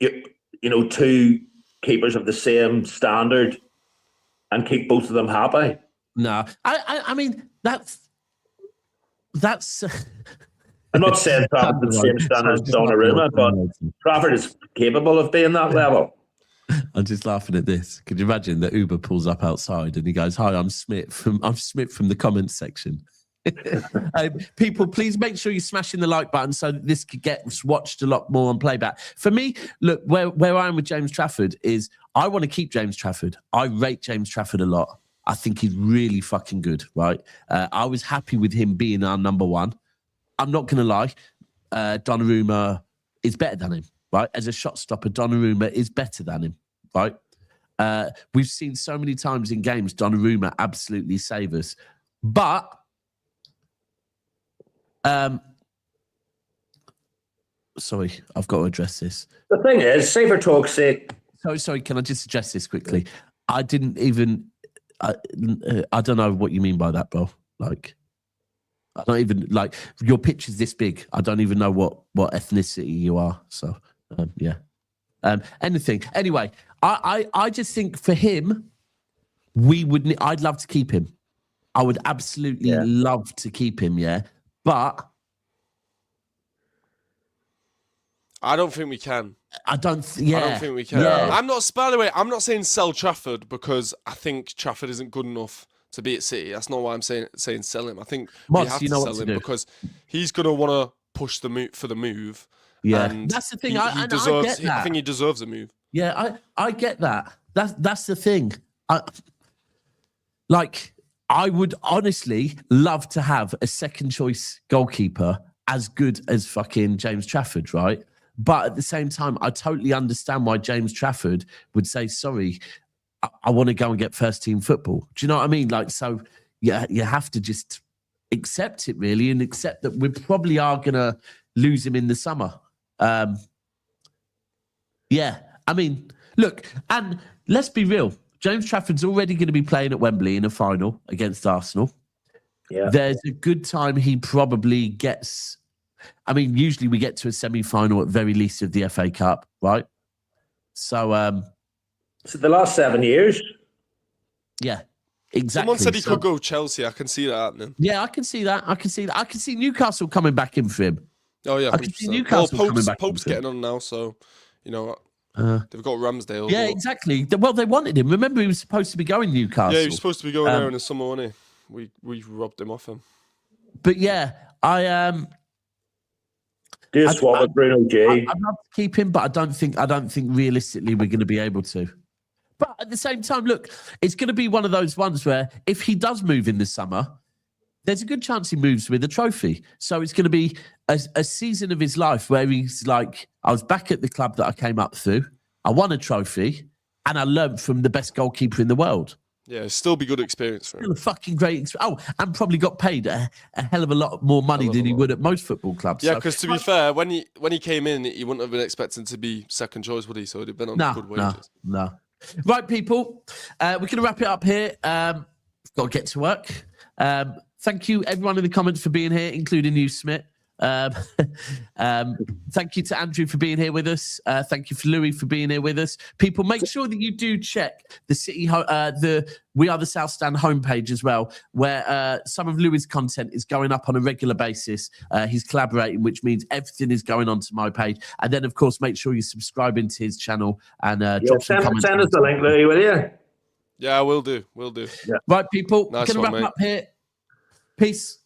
two keepers of the same standard and keep both of them happy. No, I mean that's. I'm not saying Trafford the same standard as Donnarumma, but Trafford is capable of being that level. I'm just laughing at this. Could you imagine that Uber pulls up outside and he goes, "Hi, I'm Smith from the comments section." People, please make sure you're smashing the like button so that this could get watched a lot more on playback. For me, look, where I am with James Trafford is I want to keep James Trafford. I rate James Trafford a lot. I think he's really fucking good, right? I was happy with him being our number one. I'm not going to lie. Donnarumma is better than him, right? As a shot stopper, Donnarumma is better than him, right? We've seen so many times in games Donnarumma absolutely save us. But sorry, I've got to address this. The thing is, say for talk's sake. Sorry, can I just address this quickly? I didn't even, I don't know what you mean by that, bro. Like, I don't even, like, your picture's this big. I don't even know what ethnicity you are. So, yeah. Anything. Anyway, I just think for him, I'd love to keep him. I would absolutely love to keep him, yeah. But I don't think we can. I don't think we can. Yeah. I'm not, by the way, I'm not saying sell Trafford because I think Trafford isn't good enough to be at City. That's not why I'm saying sell him. I think we have to sell him because he's going to want to push the move for the move. Yeah, and that's the thing. I think he deserves a move. Yeah, I get that. That's the thing. I would honestly love to have a second choice goalkeeper as good as fucking James Trafford, right? But at the same time, I totally understand why James Trafford would say, sorry, I want to go and get first team football. Do you know what I mean? Like, so yeah, you have to just accept it really and accept that we probably are going to lose him in the summer. Yeah, I mean, look, and let's be real. James Trafford's already going to be playing at Wembley in a final against Arsenal. Yeah. There's a good time he probably gets. I mean, usually we get to a semi-final at very least of the FA Cup, right? So, so the last 7 years. Yeah, exactly. Someone said he could go Chelsea. I can see that happening. Yeah, I can see that. I can see Newcastle coming back in for him. Oh yeah, I can see Newcastle coming back. Pope's getting on now, so you know. They've got Ramsdale. Yeah, exactly. Well, they wanted him. Remember, he was supposed to be going Newcastle. Yeah, he was supposed to be going there in the summer, wasn't he? We robbed him off him. But yeah, do you swap with Bruno G? I'd love to keep him, but I don't think realistically we're going to be able to. But at the same time, look, it's going to be one of those ones where if he does move in the summer, there's a good chance he moves with a trophy. So it's going to be a season of his life where he's like, I was back at the club that I came up through, I won a trophy, and I learned from the best goalkeeper in the world. Yeah, it'll still be good experience for him. Still a fucking great experience. Oh, and probably got paid a hell of a lot more money than he would at most football clubs. Yeah, because to be fair, when he came in, he wouldn't have been expecting to be second choice, would he? So he'd have been on good wages. No. Right, people, we're going to wrap it up here. Got to get to work. Thank you, everyone in the comments, for being here, including you, Smith. Thank you to Andrew for being here with us. Thank you for Louis for being here with us. People, make sure that you do check the City, the We Are the South Stand homepage as well, where some of Louis' content is going up on a regular basis. He's collaborating, which means everything is going onto my page. And then, of course, make sure you subscribe into his channel and drop some comments. Send us the link, Louis, will you? Yeah, we'll do. Yeah. Right, people, nice we're going to wrap up here. Peace.